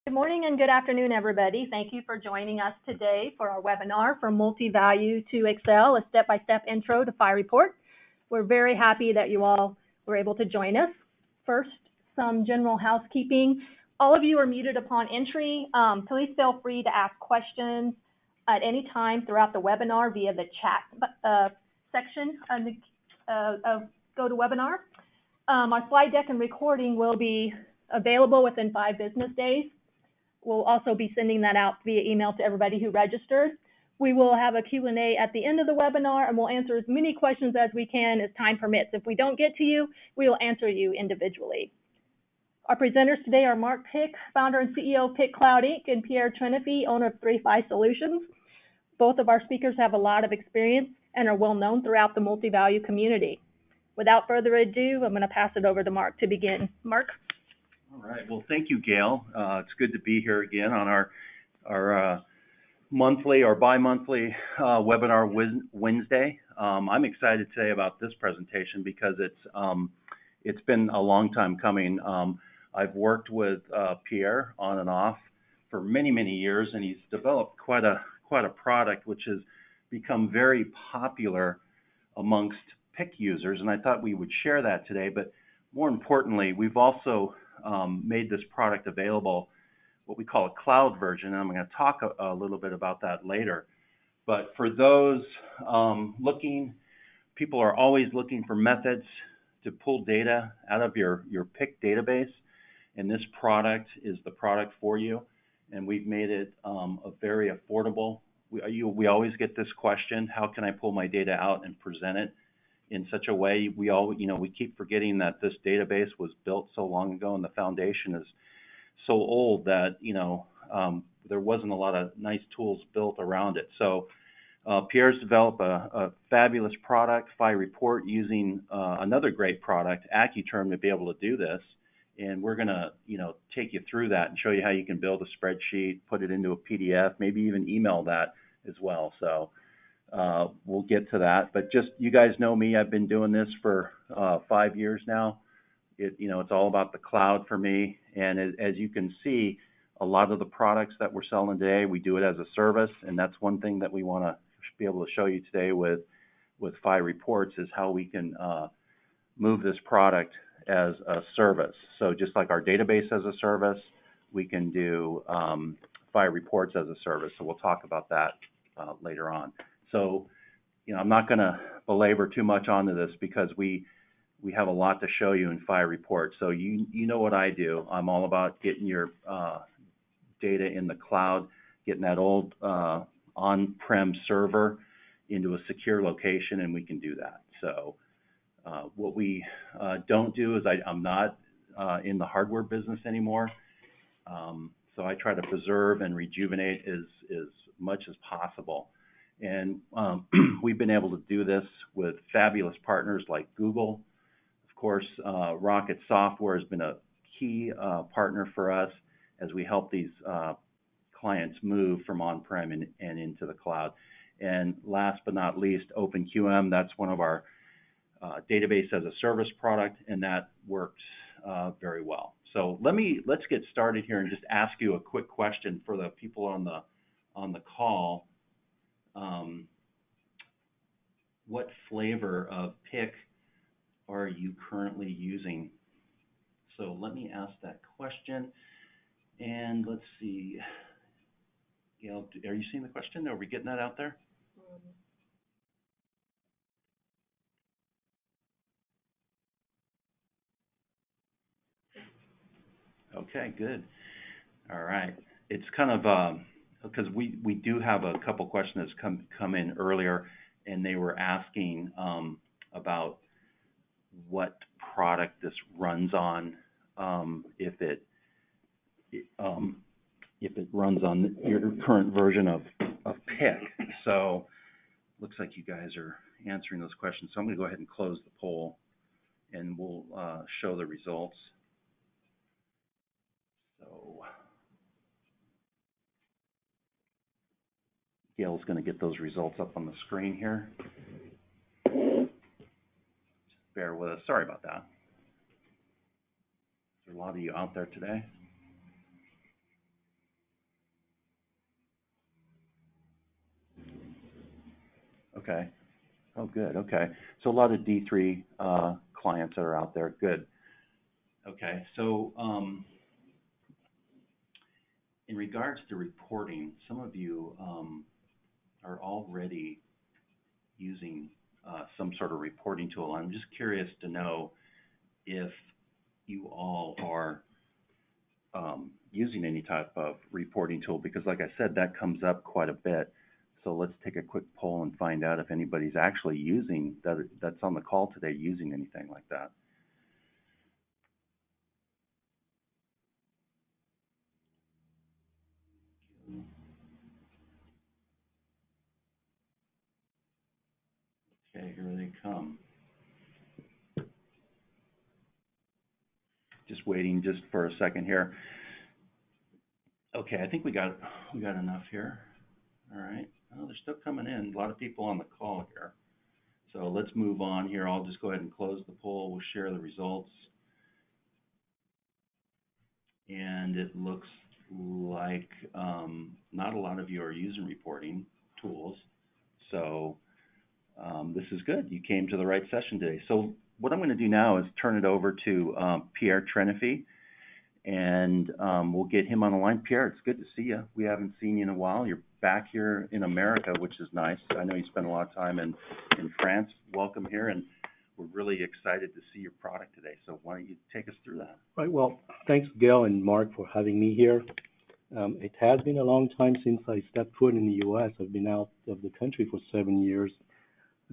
Good morning and good afternoon, everybody. Thank you for joining us today for our webinar for MultiValue to Excel, a step-by-step intro to phiReport. We're very happy that you all were able to join us. First, some general housekeeping. All of you are muted upon entry. Please feel free to ask questions at any time throughout the webinar via the chat section of GoToWebinar. Our slide deck and recording will be available within 5 business days. We'll also be sending that out via email to everybody who registers. We will have a Q&A at the end of the webinar, and we'll answer as many questions as we can as time permits. If we don't get to you, we will answer you individually. Our presenters today are Mark Pick, founder and CEO of Pick Cloud Inc., and Pierre, owner of 3Phi Solutions. Both of our speakers have a lot of experience and are well known throughout the MultiValue community. Without further ado, I'm going to pass it over to Mark to begin. Mark? All right. Well, thank you, Gail. It's good to be here again on our monthly or bi-monthly webinar Wednesday. I'm excited today about this presentation because it's been a long time coming. I've worked with Pierre on and off for many years, and he's developed quite a product which has become very popular amongst Pick users, and I thought we would share that today. But more importantly, we've also made this product available, what we call a cloud version, and I'm going to talk a little bit about that later. But for those people are always looking for methods to pull data out of your Pick database, and this product is the product for you. And we've made it a very affordable. We always get this question: how can I pull my data out and present it in such a way? We keep forgetting that this database was built so long ago, and the foundation is so old that there wasn't a lot of nice tools built around it. So Pierre's developed a fabulous product, phiReport, using another great product, AccuTerm, to be able to do this. And we're going to take you through that and show you how you can build a spreadsheet, put it into a PDF, maybe even email that as well. So we'll get to that, but just, you guys know me, I've been doing this for 5 years now. It's all about the cloud for me, and as you can see, a lot of the products that we're selling today, we do it as a service, and that's one thing that we want to be able to show you today with phiReports, is how we can move this product as a service. So just like our database as a service, we can do phiReports as a service. So we'll talk about that later on. So, I'm not going to belabor too much onto this because we have a lot to show you in phiReport. So you know what I do. I'm all about getting your data in the cloud, getting that old on-prem server into a secure location, and we can do that. So what we don't do is I'm not in the hardware business anymore. So I try to preserve and rejuvenate as much as possible. And we've been able to do this with fabulous partners like Google. Of course, Rocket Software has been a key partner for us as we help these clients move from on-prem and into the cloud. And last but not least, OpenQM. That's one of our database as a service product, and that works very well. So let's get started here and just ask you a quick question for the people on the call. What flavor of Pick are you currently using? So let me ask that question, and let's see. Gail, are you seeing the question? Are we getting that out there? Okay, good. All right. It's kind of because we do have a couple questions that's come in earlier, and they were asking about what product this runs on, if it runs on your current version of Pick. So looks like you guys are answering those questions. So I'm going to go ahead and close the poll, and we'll show the results. So Gail's going to get those results up on the screen here. Just bear with us. Sorry about that. There's a lot of you out there today. Okay. Oh, good. Okay. So a lot of D3 clients that are out there. Good. Okay. So in regards to reporting, some of you are already using some sort of reporting tool. I'm just curious to know if you all are using any type of reporting tool, because like I said, that comes up quite a bit. So let's take a quick poll and find out if anybody's actually using that's on the call today using anything like that. Okay, here they come. Just waiting just for a second here. Okay, I think we got enough here. All right. Oh, they're still coming in. A lot of people on the call here. So let's move on here. I'll just go ahead and close the poll. We'll share the results. And it looks like not a lot of you are using reporting tools. So this is good. You came to the right session today. So what I'm going to do now is turn it over to Pierre Trenefy, and we'll get him on the line. Pierre, it's good to see you. We haven't seen you in a while. You're back here in America, which is nice. I know you spent a lot of time in France. Welcome here, and we're really excited to see your product today. So why don't you take us through that? Right. Well, thanks, Gail and Mark, for having me here. It has been a long time since I stepped foot in the U.S. I've been out of the country for 7 years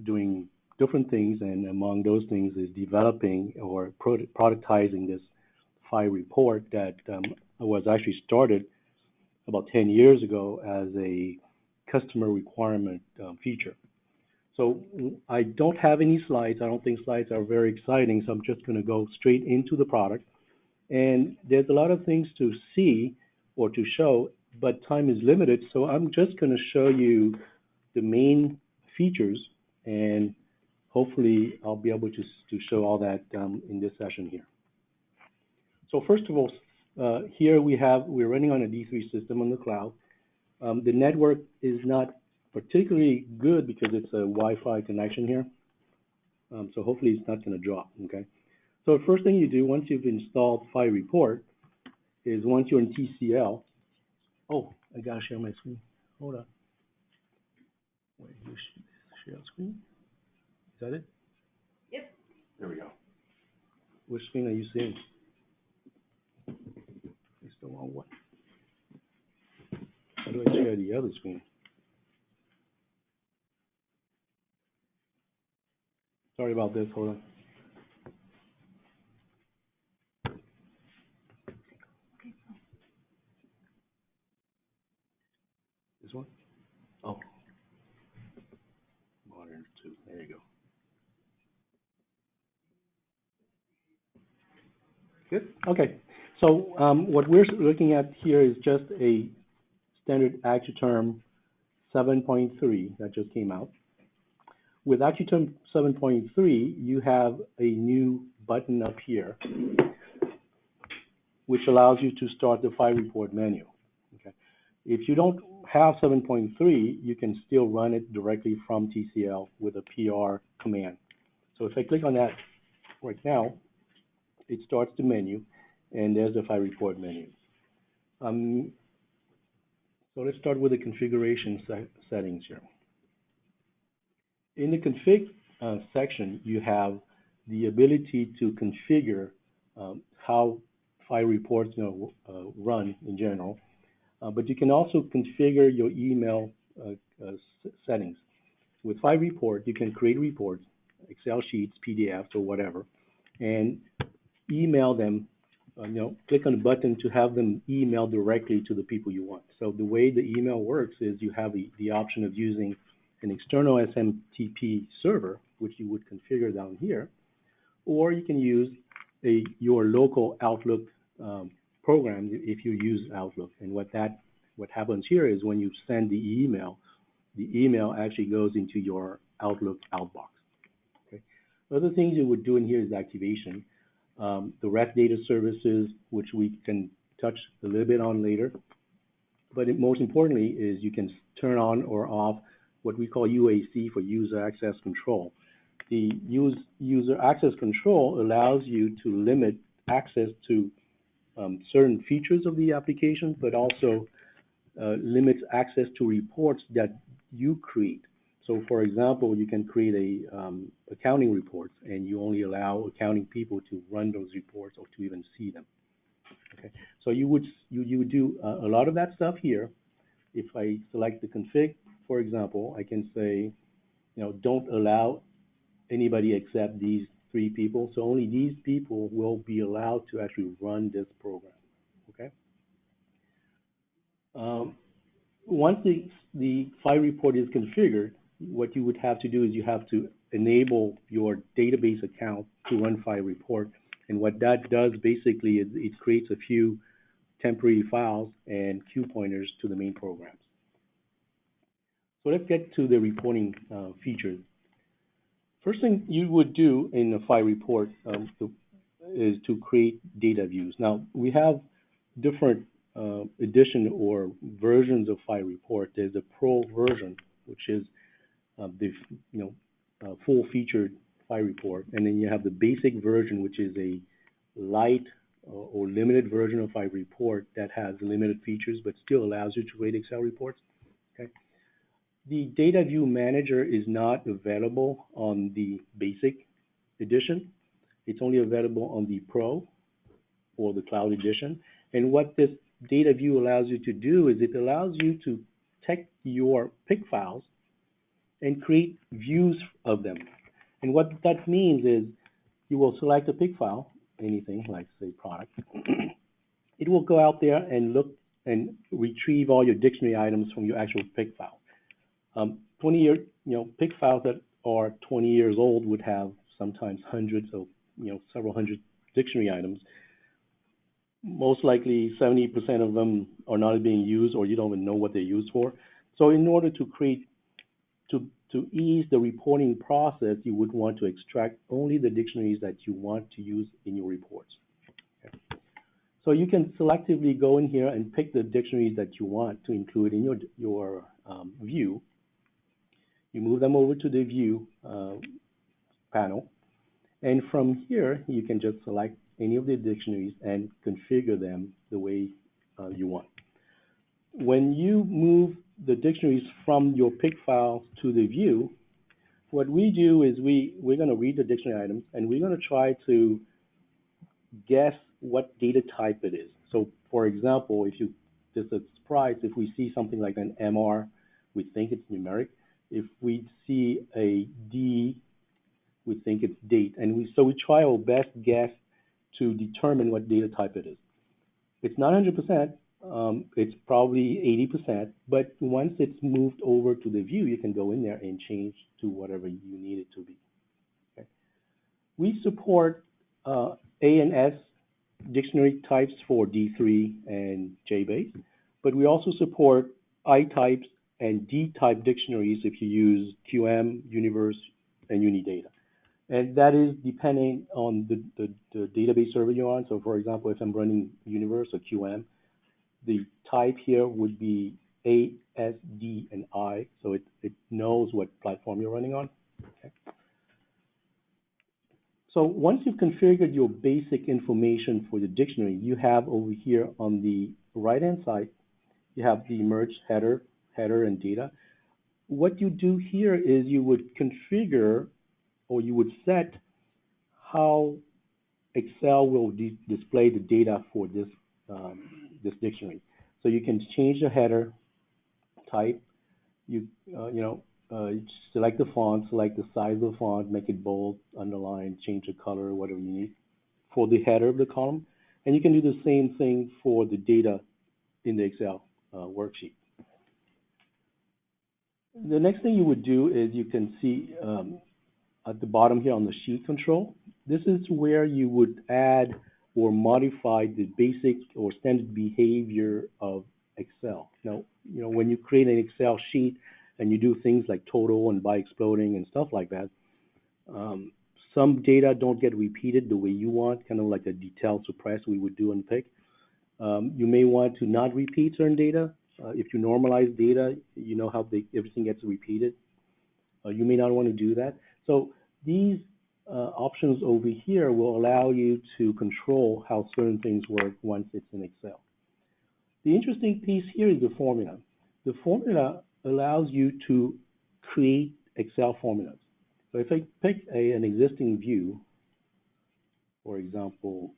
doing different things, and among those things is developing or productizing this phiReport that was actually started about 10 years ago as a customer requirement feature. So I don't have any slides. I don't think slides are very exciting, so I'm just going to go straight into the product. And there's a lot of things to see or to show, but time is limited, so I'm just going to show you the main features, and hopefully I'll be able to show all that in this session here. So first of all, here we're running on a D3 system on the cloud. The network is not particularly good because it's a Wi-Fi connection here. So hopefully it's not going to drop, okay? So the first thing you do once you've installed phiReport is once you're in TCL, oh, I gotta share my screen. Hold on. Wait, you share screen? Is that it? Yep. There we go. Which screen are you seeing? It's the wrong one. How do I share the other screen? Sorry about this, hold on. This one? Oh. Modern 2, there you go. Good, okay. So what we're looking at here is just a standard AccuTerm 7.3 that just came out. With AccuTerm 7.3, you have a new button up here, which allows you to start the phiReport menu. Okay. If you don't have 7.3, you can still run it directly from TCL with a PR command. So if I click on that right now, it starts the menu, and there's the phiReport menu. So let's start with the configuration settings here. In the config section, you have the ability to configure how phiReports run in general, but you can also configure your email settings. With phiReport, you can create reports, Excel sheets, PDFs, or whatever, and email them. Click on the button to have them email directly to the people you want. So the way the email works is you have the option of using an external SMTP server, which you would configure down here, or you can use your local Outlook program if you use Outlook. And what happens here is when you send the email actually goes into your Outlook outbox. Okay. Other things you would do in here is activation. The REST data services, which we can touch a little bit on later. But most importantly is you can turn on or off what we call UAC for user access control. The user access control allows you to limit access to certain features of the application, but also limits access to reports that you create. So, for example, you can create accounting reports, and you only allow accounting people to run those reports or to even see them. Okay, so you would do a lot of that stuff here. If I select the config, for example, I can say, don't allow anybody except these 3 people. So only these people will be allowed to actually run this program. Okay. Once the phiReport is configured, what you would have to do is you have to enable your database account to run phiReport. And what that does basically is it creates a few temporary files and queue pointers to the main programs. So let's get to the reporting features. First thing you would do in a phiReport is to create data views. Now, we have different edition or versions of phiReport. There's a Pro version, which is the full-featured phiReport, and then you have the basic version, which is a light or limited version of phiReport that has limited features but still allows you to create Excel reports. Okay. The Data View Manager is not available on the basic edition. It's only available on the Pro or the Cloud edition. And what this Data View allows you to do is it allows you to take your PIC files and create views of them. And what that means is you will select a PIC file, anything like, say, product. It will go out there and look and retrieve all your dictionary items from your actual PIC file. 20-year, PIC files that are 20 years old would have sometimes hundreds of, several hundred dictionary items. Most likely 70% of them are not being used, or you don't even know what they're used for. So in order to to ease the reporting process, you would want to extract only the dictionaries that you want to use in your reports. Okay. So you can selectively go in here and pick the dictionaries that you want to include in your view. You move them over to the view panel, and from here you can just select any of the dictionaries and configure them the way you want. When you move the dictionaries from your PIC files to the view, what we do is we're going to read the dictionary items, and we're going to try to guess what data type it is. So, for example, if you just a surprise, if we see something like an MR, we think it's numeric. If we see a D, we think it's date, and so we try our best guess to determine what data type it is. It's not 100%. It's probably 80%, but once it's moved over to the view, you can go in there and change to whatever you need it to be. Okay. We support A and S dictionary types for D3 and JBase, but we also support I types and D type dictionaries if you use QM, Universe, and Unidata. And that is depending on the database server you're on. So for example, if I'm running Universe or QM, the type here would be A, S, D, and I, so it knows what platform you're running on. Okay. So once you've configured your basic information for the dictionary, you have over here on the right-hand side, you have the merge header and data. What you do here is you would configure, or you would set how Excel will display the data for this this dictionary. So you can change the header type. You select the font, select the size of the font, make it bold, underline, change the color, whatever you need for the header of the column. And you can do the same thing for the data in the Excel worksheet. The next thing you would do is you can see at the bottom here on the sheet control, this is where you would add or modify the basic or standard behavior of Excel. Now, when you create an Excel sheet and you do things like total and by exploding and stuff like that, some data don't get repeated the way you want, kind of like a detail suppress we would do in PIC. You may want to not repeat certain data. if you normalize data, you know how everything gets repeated. You may not want to do that. So these options over here will allow you to control how certain things work once it's in Excel. The interesting piece here is the formula. The formula allows you to create Excel formulas. So if I pick an existing view, for example,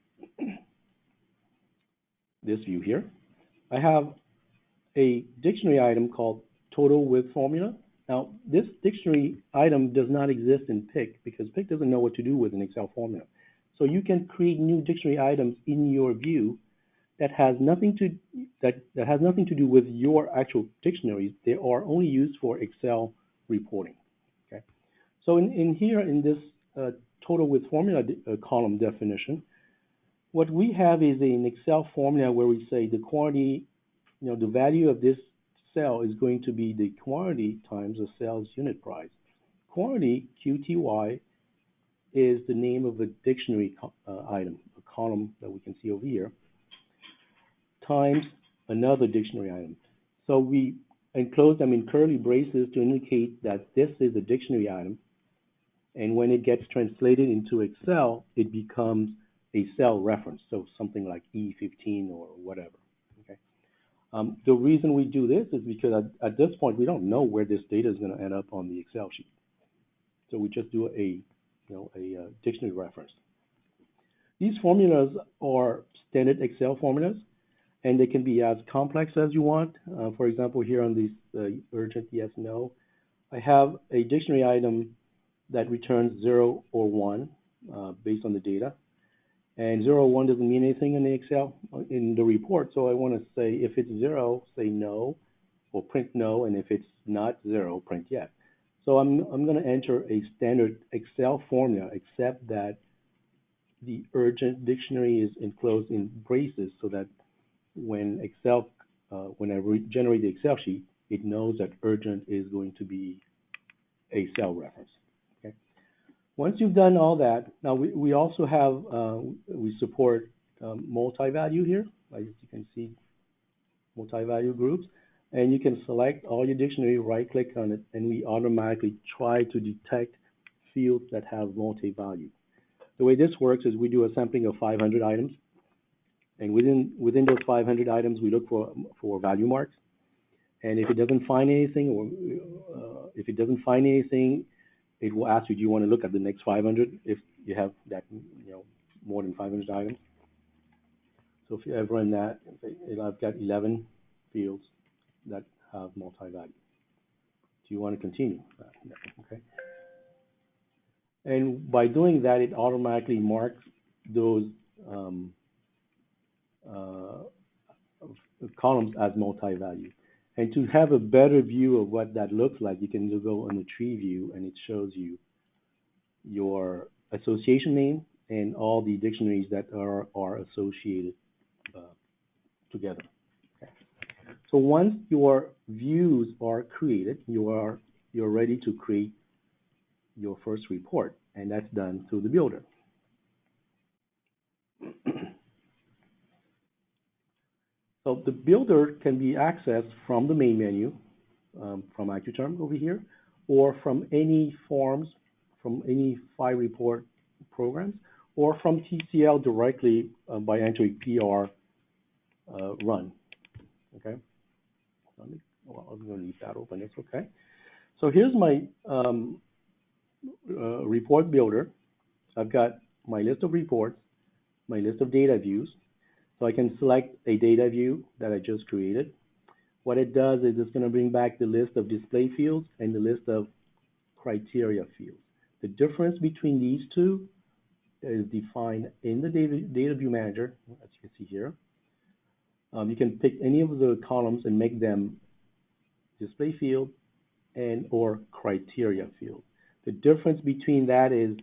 this view here, I have a dictionary item called total with formula. Now, this dictionary item does not exist in PIC because PIC doesn't know what to do with an Excel formula. So you can create new dictionary items in your view that has nothing to do with your actual dictionaries. They are only used for Excel reporting. Okay. So in here in this total with formula column definition, what we have is an Excel formula where we say the quantity, the value of this cell is going to be the quantity times the cell's unit price. Quantity, QTY, is the name of a dictionary item, a column that we can see over here, times another dictionary item. So we enclose them in curly braces to indicate that this is a dictionary item, and when it gets translated into Excel, it becomes a cell reference, so something like E15 or whatever. The reason we do this is because at this point we don't know where this data is going to end up on the Excel sheet. So we just do a dictionary reference. These formulas are standard Excel formulas, and they can be as complex as you want. For example, here on this urgent yes, no, I have a dictionary item that returns 0 or 1 based on the data. And 0 or 1 doesn't mean anything in the Excel, in the report. So I want to say if it's 0, say no, or print no, and if it's not 0, print yes. So I'm going to enter a standard Excel formula, except that the urgent dictionary is enclosed in braces so that when I generate the Excel sheet, it knows that urgent is going to be a cell reference. Once you've done all that, now we also have, we support MultiValue here, as you can see, MultiValue groups, and you can select all your dictionary, right-click on it, and we automatically try to detect fields that have MultiValue. The way this works is we do a sampling of 500 items, and within those 500 items, we look for value marks, and if it doesn't find anything, it will ask you, do you want to look at the next 500 if you have that, more than 500 items. So if you ever run that, I've got 11 fields that have multi-value. Do you want to continue? Okay. And by doing that, it automatically marks those columns as multi-value. And to have a better view of what that looks like, you can go on the tree view, and it shows you your association name and all the dictionaries that are associated together. Okay. So once your views are created, you're ready to create your first report, and that's done through the builder. So the builder can be accessed from the main menu, from AccuTerm over here, or from any forms, from any phiReport programs, or from TCL directly by entering PR run. Okay. Well, I'm going to leave that open. It's okay. So here's my report builder. I've got my list of reports, my list of data views. So I can select a data view that I just created. What it does is it's going to bring back the list of display fields and the list of criteria fields. The difference between these two is defined in the data view manager, as you can see here. You can pick any of the columns and make them display field and or criteria field. The difference between that is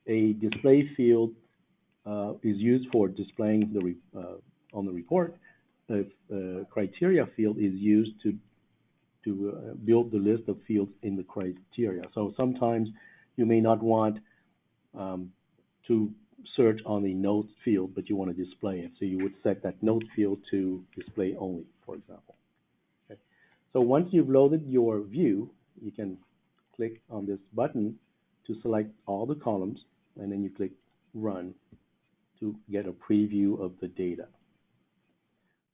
a display field is used for displaying on the report. The criteria field is used to build the list of fields in the criteria. So sometimes you may not want to search on the notes field, but you want to display it. So you would set that note field to display only, for example. Okay. So once you've loaded your view, you can click on this button to select all the columns, and then you click Run to get a preview of the data.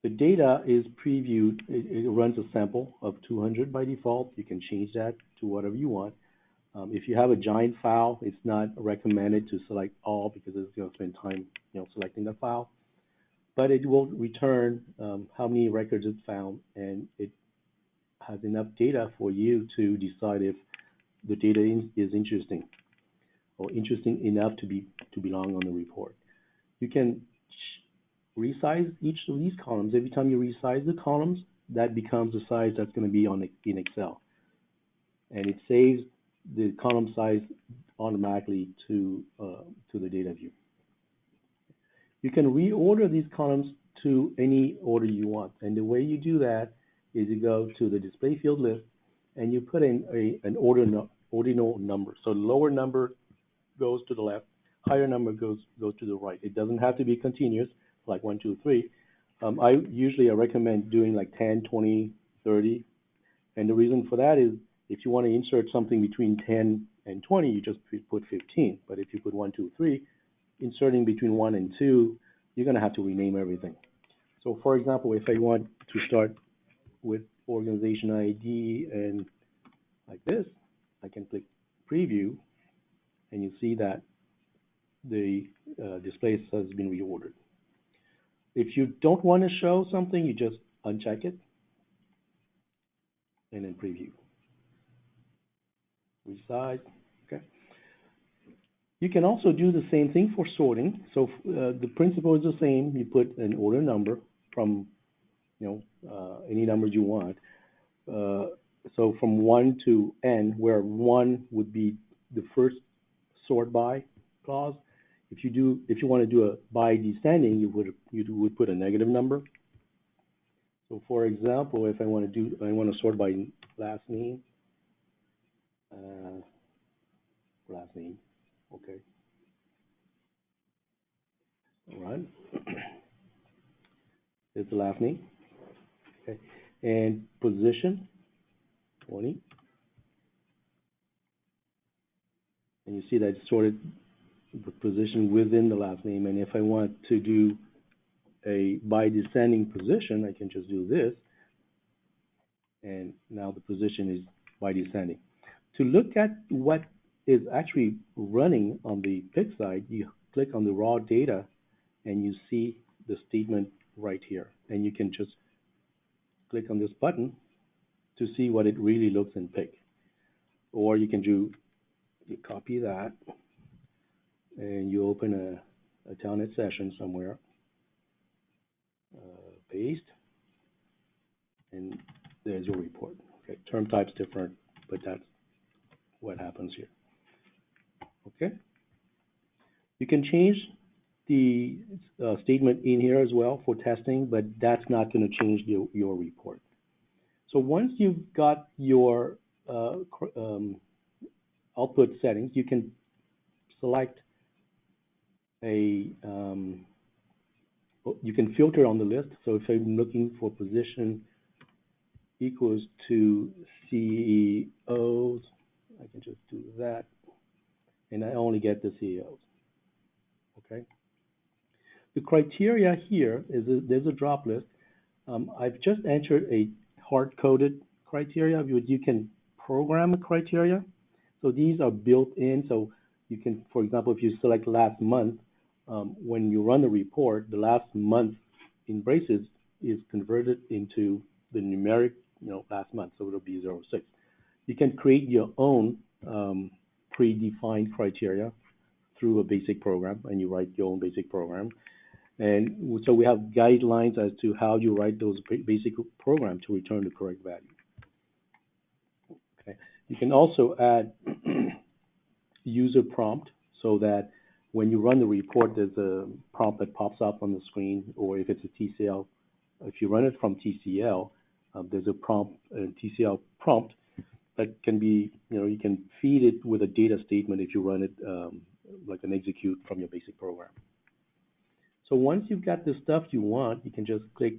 The data is previewed, it runs a sample of 200 by default. You can change that to whatever you want. If you have a giant file, it's not recommended to select all because it's going to spend time, selecting the file. But it will return how many records it found, and it has enough data for you to decide if the data is interesting or interesting enough to belong on the report. You can resize each of these columns. Every time you resize the columns, that becomes the size that's going to be in Excel, and it saves the column size automatically to the data view. You can reorder these columns to any order you want, and the way you do that is you go to the display field list and you put in an ordinal number. So the lower number goes to the left, higher number goes to the right. It doesn't have to be continuous, like 1, 2, 3. I recommend doing like 10, 20, 30. And the reason for that is if you want to insert something between 10 and 20, you just put 15. But if you put 1, 2, 3, inserting between 1 and 2, you're going to have to rename everything. So for example, if I want to start with organization ID and like this, I can click Preview, and you see that the display has been reordered. If you don't want to show something, you just uncheck it and then Preview. Resize. Okay. You can also do the same thing for sorting. So the principle is the same. You put an order number from any number you want. So from 1 to N, where 1 would be the first sort by clause. If you want to do a by descending, you would put a negative number. So for example, if I want to sort by last name, okay. All right. It's the last name. Okay. And position, 20. And you see that it's sorted the position within the last name. And if I want to do a by descending position, I can just do this. And now the position is by descending. To look at what is actually running on the pick side, you click on the raw data and you see the statement right here. And you can just click on this button to see what it really looks in pick. Or you can you copy that and you open a Telnet session somewhere, paste, and there's your report. Okay, term type's different, but that's what happens here. Okay, you can change the statement in here as well for testing, but that's not going to change your report. So once you've got your output settings, you can select you can filter on the list. So if I'm looking for position equals to CEOs, I can just do that, and I only get the CEOs. Okay. The criteria here is there's a drop list. I've just entered a hard-coded criteria. You can program a criteria. So these are built in. So you can, for example, if you select last month, when you run the report, the last month in braces is converted into the numeric, last month. So it'll be 06. You can create your own predefined criteria through a basic program, and you write your own basic program. And so we have guidelines as to how you write those basic programs to return the correct value. Okay. You can also add user prompt so that when you run the report, there's a prompt that pops up on the screen, or if it's a TCL, if you run it from TCL, there's a TCL prompt that can be, you can feed it with a data statement if you run it like an execute from your basic program. So once you've got the stuff you want, you can just click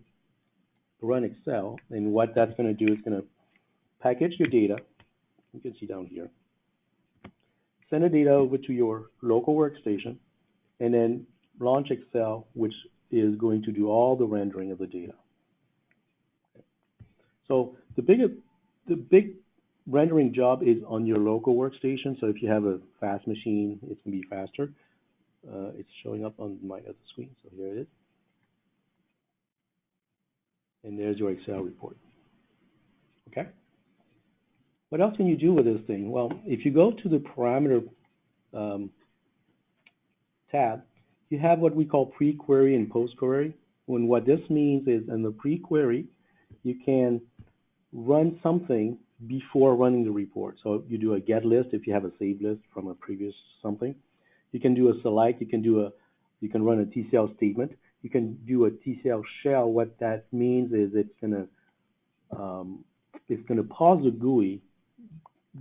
run Excel, and what that's going to do is going to package your data. You can see down here. Send the data over to your local workstation, and then launch Excel, which is going to do all the rendering of the data. So the big rendering job is on your local workstation. So if you have a fast machine, it's going to be faster. It's showing up on my other screen, so here it is. And there's your Excel report. Okay? What else can you do with this thing? Well, if you go to the parameter tab, you have what we call PreQuery and PostQuery. And what this means is in the PreQuery, you can run something before running the report. So you do a get list if you have a saved list from a previous something. You can do a select. You can run a TCL statement. You can do a TCL shell. What that means is it's gonna pause the GUI,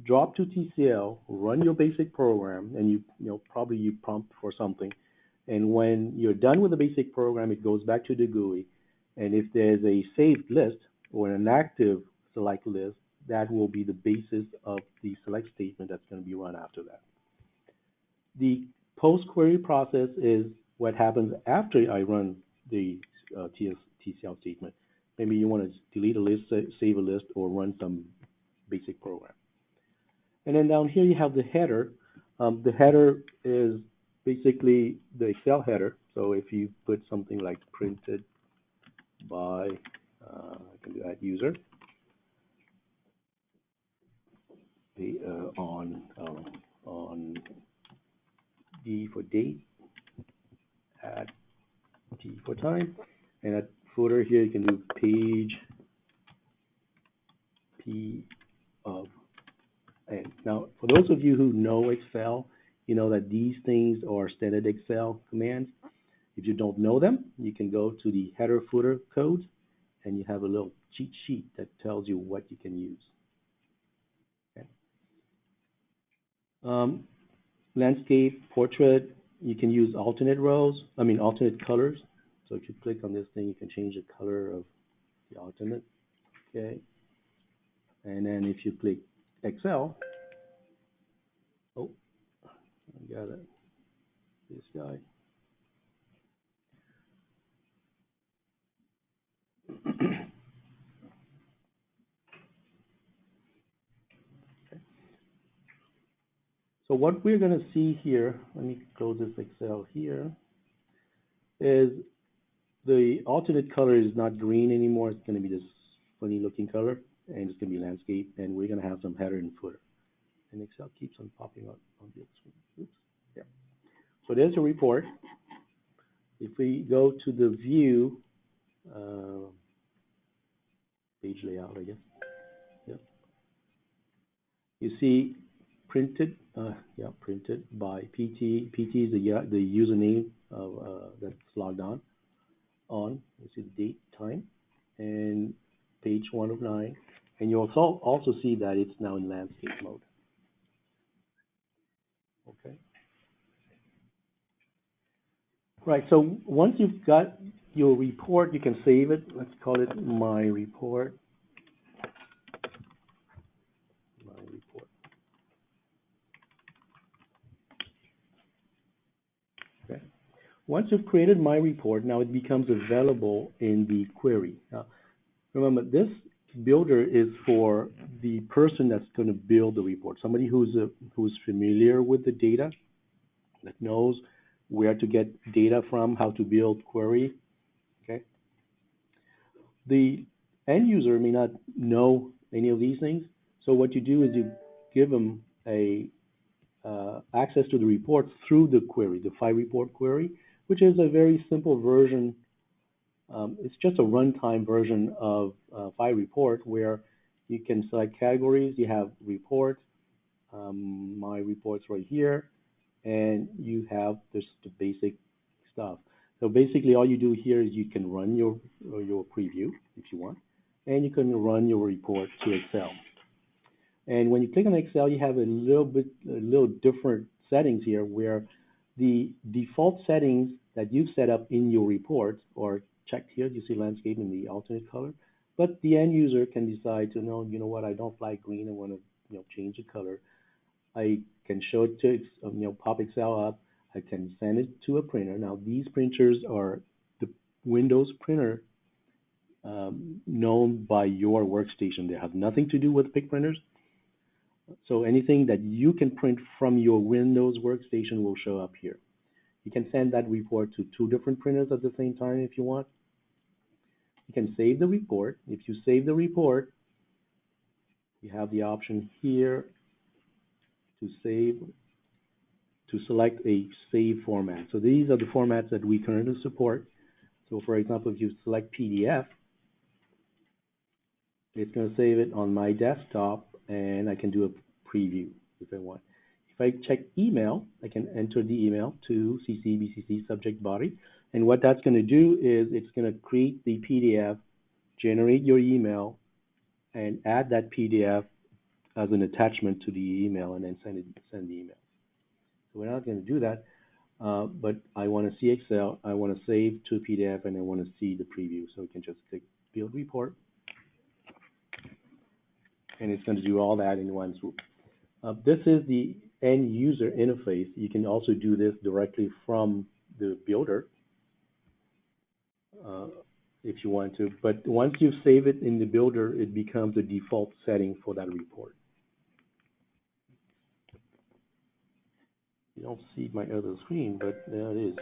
drop to TCL, run your basic program, and you probably prompt for something. And when you're done with the basic program, it goes back to the GUI. And if there's a saved list or an active select list, that will be the basis of the select statement that's going to be run after that. The post query process is what happens after I run the TCL statement. Maybe you want to delete a list, save a list, or run some basic program. And then down here you have the header. The header is basically the Excel header. So if you put something like printed by, I can do add user, on D for date, add T for time, and at footer here you can do page P of N. Now, for those of you who know Excel, you know that these things are standard Excel commands. If you don't know them, you can go to the header footer codes, and you have a little cheat sheet that tells you what you can use. Okay. Landscape, portrait, you can use alternate colors. So if you click on this thing, you can change the color of the alternate. Okay. And then if you click Excel, oh, I got it. This guy. So what we're going to see here, let me close this Excel here, is the alternate color is not green anymore. It's going to be this funny looking color, and it's going to be landscape, and we're going to have some header and footer. And Excel keeps on popping up on the screen. Oops. Yeah. So there's a report. If we go to the view, page layout, I guess. Yep. You see printed, printed by PT. PT is the username of that's logged on. You see the date, time, and page 1 of 9. And you'll also see that it's now in landscape mode. Okay. Right. So once you've got your report, you can save it. Let's call it my report. Okay. Once you've created my report, now it becomes available in the query. Now, remember, this builder is for the person that's going to build the report, somebody who's familiar with the data, that knows where to get data from, how to build query. Okay. The end user may not know any of these things, so what you do is you give them access to the report through the query, the phiReport query, which is a very simple version. It's just a runtime version of phiReport where you can select categories. You have report, my reports right here, and you have just the basic stuff. So basically, all you do here is you can run your preview if you want, and you can run your report to Excel. And when you click on Excel, you have a little different settings here, where the default settings that you've set up in your report or checked here. You see landscape in the alternate color. But the end user can decide to know, you know what, I don't like green. I want to, change the color. I can show it to, pop Excel up. I can send it to a printer. Now, these printers are the Windows printer known by your workstation. They have nothing to do with PIC printers. So anything that you can print from your Windows workstation will show up here. You can send that report to 2 different printers at the same time if you want. You can save the report. If you save the report, you have the option here to save, to select a save format. So these are the formats that we currently support. So for example, if you select PDF, it's going to save it on my desktop, and I can do a preview if I want. If I check email, I can enter the email to CC, BCC, subject, body. And what that's going to do is it's going to create the PDF, generate your email, and add that PDF as an attachment to the email, and then send the email. So we're not going to do that, but I want to see Excel, I want to save to PDF, and I want to see the preview. So we can just click Build Report, and it's going to do all that in one swoop. This is the end user interface. You can also do this directly from the builder if you want to, but once you save it in the builder, it becomes the default setting for that report. You don't see my other screen, but there it is.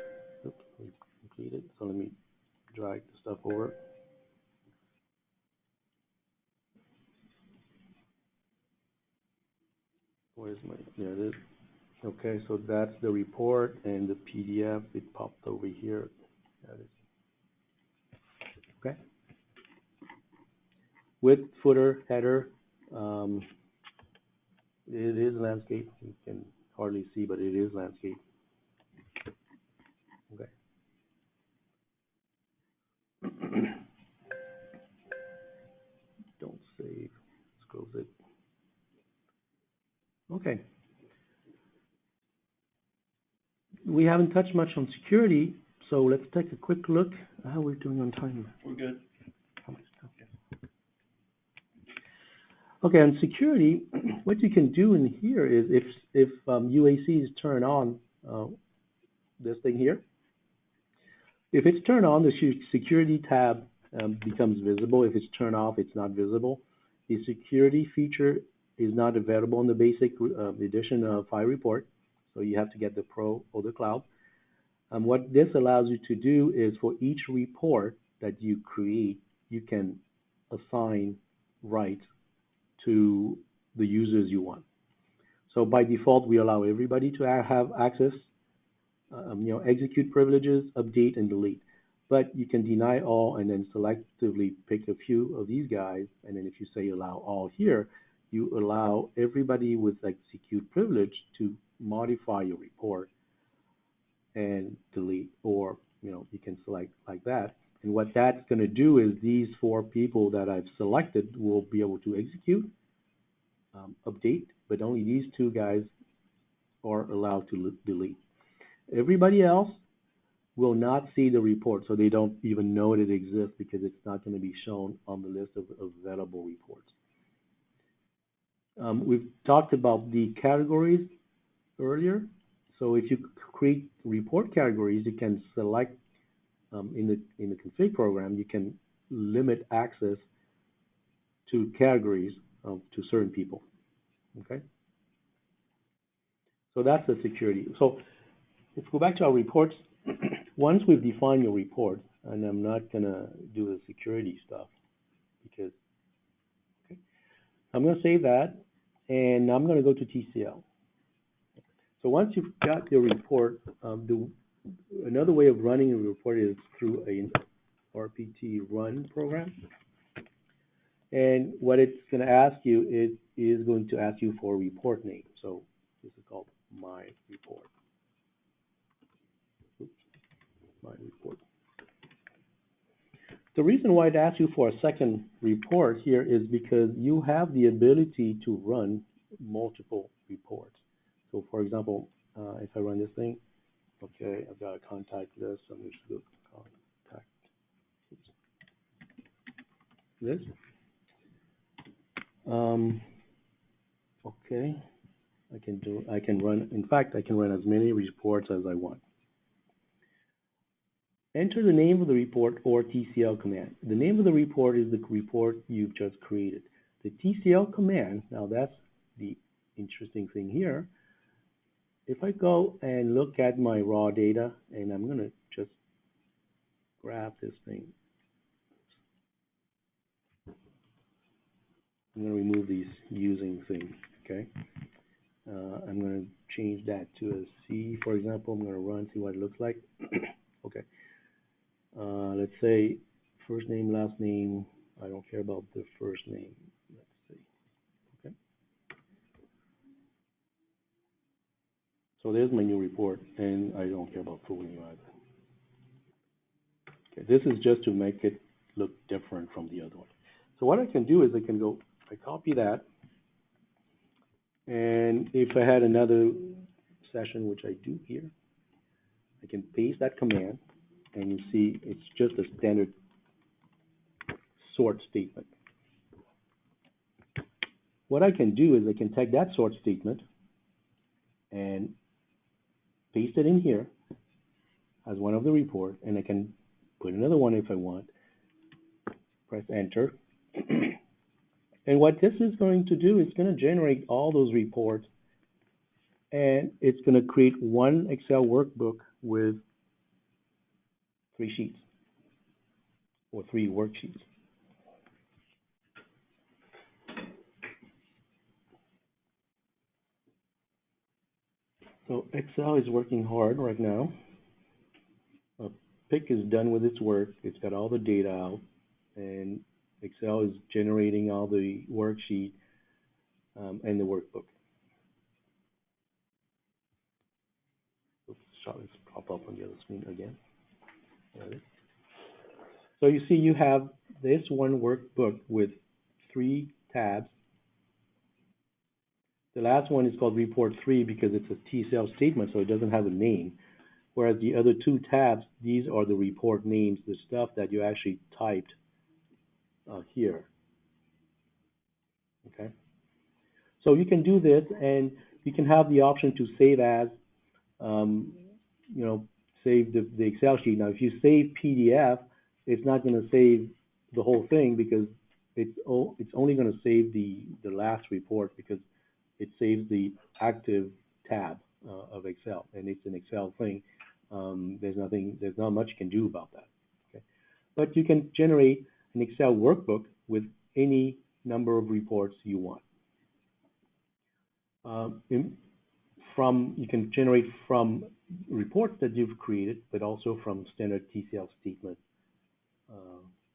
Oops, we completed. So let me drag the stuff over. Where's my, there it is. Okay, so that's the report and the PDF. It popped over here. There it is. Okay. With footer, header, it is landscape. You can hardly see, but it is landscape. Okay. Don't save. Let's close it. Okay. We haven't touched much on security, so let's take a quick look at how we're doing on time. We're good. Okay, on security, what you can do in here is if UAC is turned on, this thing here, if it's turned on, the security tab becomes visible. If it's turned off, it's not visible. The security feature is not available in the basic edition of phiReport, so you have to get the Pro or the Cloud. What this allows you to do is for each report that you create, you can assign rights to the users you want. So by default, we allow everybody to have access, execute privileges, update, and delete. But you can deny all and then selectively pick a few of these guys. And then if you say allow all here, you allow everybody with execute privilege to modify your report and delete, or you can select like that. And what that's going to do is these 4 people that I've selected will be able to execute, update, but only these 2 guys are allowed to delete. Everybody else will not see the report, so they don't even know it exists because it's not going to be shown on the list of available reports. We've talked about the categories earlier. So if you create report categories, you can select in the config program, you can limit access to categories to certain people. Okay. So that's the security. So let's go back to our reports. Once we've defined your report, and I'm not gonna do the security stuff because okay, I'm gonna save that, and I'm gonna go to TCL. So once you've got your report, another way of running a report is through a RPT run program. And what it's going to ask you, it is going to ask you for a report name. So this is called my report. Oops, my report. The reason why it asks you for a second report here is because you have the ability to run multiple reports. So for example, if I run this thing, Okay, I've got a contact list. I'm just going to contact this. Okay, I can run, in fact, I can run as many reports as I want. Enter the name of the report or TCL command. The name of the report is the report you've just created. The TCL command, now that's the interesting thing here. If I go and look at my raw data, and I'm going to just grab this thing. I'm going to remove these using things, okay? I'm going to change that to a C, for example. I'm going to run, see what it looks like. Okay. Let's say first name, last name. I don't care about the first name. Let's see. Okay. So there's my new report, and I don't care about full name either. Okay. This is just to make it look different from the other one. So what I can do is I can go, I copy that, and if I had another session, which I do here, I can paste that command, and you see it's just a standard sort statement. What I can do is I can take that sort statement and paste it in here as one of the report, and I can put another one if I want. Press enter. And what this is going to do is going to generate all those reports, and it's going to create one Excel workbook with 3 sheets or 3 worksheets. So Excel is working hard right now. PIC is done with its work. It's got all the data out, and Excel is generating all the worksheet and the workbook. Oops, sorry, let's pop up on the other screen again. There it is. So you see you have this one workbook with 3 tabs. The last one is called Report 3 because it's a TCL statement, so it doesn't have a name. Whereas the other 2 tabs, these are the report names, the stuff that you actually typed here. Okay. So you can do this, and you can have the option to save as, save the Excel sheet. Now, if you save PDF, it's not going to save the whole thing because it's only going to save the last report because it saves the active tab of Excel, and it's an Excel thing. There's not much you can do about that. Okay, but you can generate an Excel workbook with any number of reports you want. You can generate from reports that you've created, but also from standard TCL statement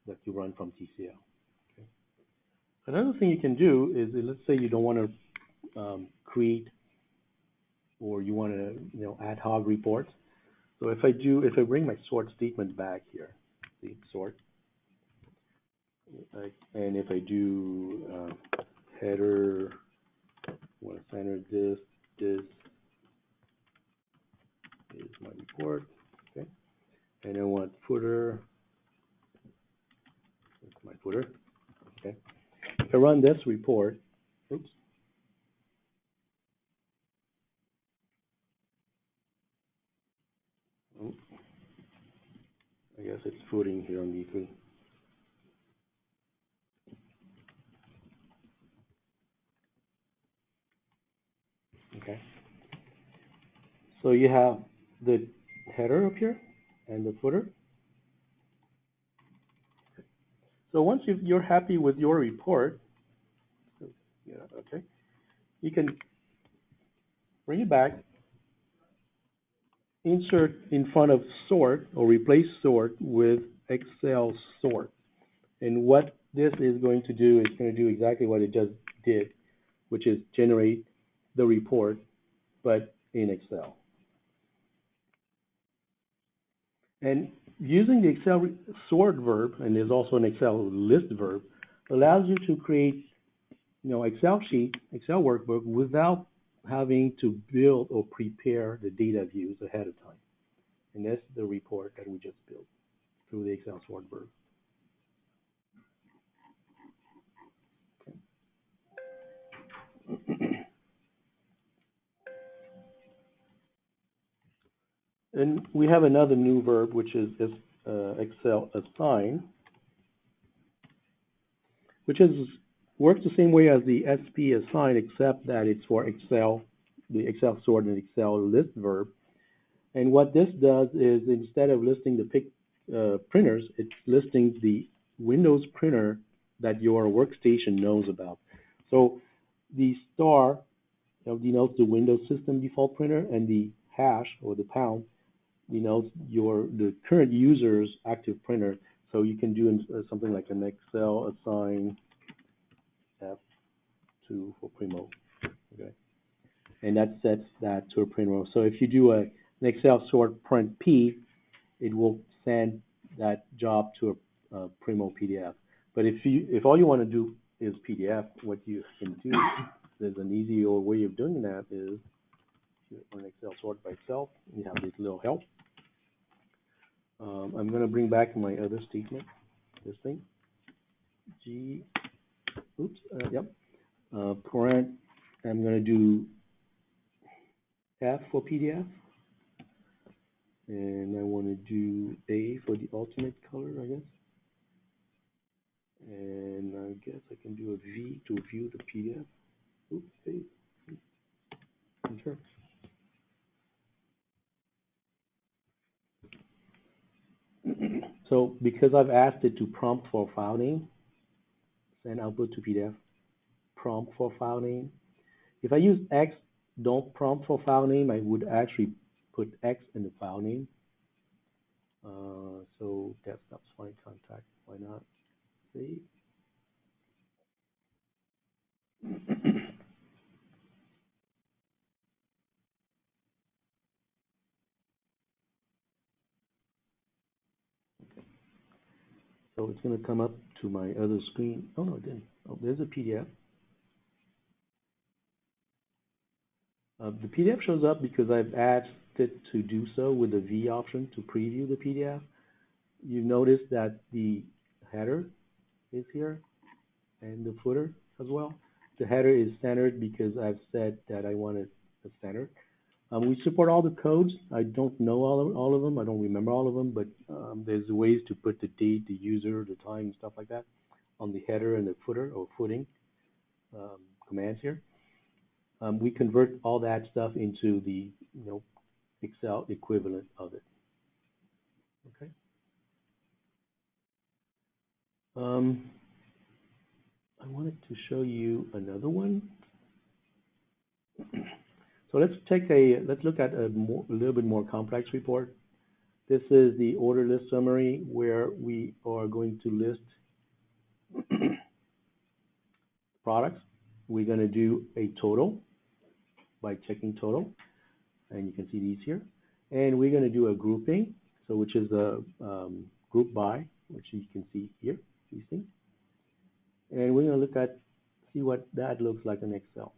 that you run from TCL. Okay. Another thing you can do is, let's say you don't want to create, or you want to ad hoc reports. So if I bring my sort statement back here, see sort, and if I do header, I want to center this is my report, okay, and I want footer, that's my footer, okay. If I run this report, oops, oh, I guess it's footing here on D3. Okay. So you have the header up here and the footer. So once you're happy with your report, yeah, okay, you can bring it back, insert in front of sort or replace sort with Excel sort. And what this is going to do is going to do exactly what it just did, which is generate the report, but in Excel. And using the Excel sort verb, and there's also an Excel list verb, allows you to create, Excel sheet, Excel workbook without having to build or prepare the data views ahead of time. And that's the report that we just built through the Excel sort verb. And we have another new verb, which is Excel assign, which works the same way as the SP assign, except that it's for Excel, the Excel sort and Excel list verb. And what this does is, instead of listing the printers, it's listing the Windows printer that your workstation knows about. So the star denotes the Windows system default printer, and the hash or the pound denotes the current user's active printer. So you can do something like an Excel assign F2 for Primo, okay? And that sets that to a print row. So if you do an Excel sort print P, it will send that job to a Primo PDF. But if all you want to do is PDF, what you can do, there's an easy old way of doing that is an Excel sort by itself. You have this little help. I'm going to bring back my other statement, this thing. Parent, I'm going to do F for PDF. And I want to do A for the alternate color, I guess. And I guess I can do a V to view the PDF. Oops, A. Enter. So because I've asked it to prompt for file name, send output to PDF, prompt for file name. If I use X, don't prompt for file name, I would actually put X in the file name. So desktop's fine, contact, why not? Save. So it's going to come up to my other screen. Oh, no, it didn't. Oh, there's a PDF. The PDF shows up because I've asked it to do so with the V option to preview the PDF. You notice that the header is here and the footer as well. The header is standard because I've said that I want it a standard. We support all the codes. I don't know all of them. I don't remember all of them, but there's ways to put the date, the user, the time, and stuff like that on the header and the footer or footing commands here. We convert all that stuff into the Excel equivalent of it. Okay. I wanted to show you another one. So let's look at a little bit more complex report. This is the order list summary where we are going to list products. We're going to do a total by checking total, and you can see these here. And we're going to do a grouping, so which is a group by, which you can see here, these things. And we're going to see what that looks like in Excel.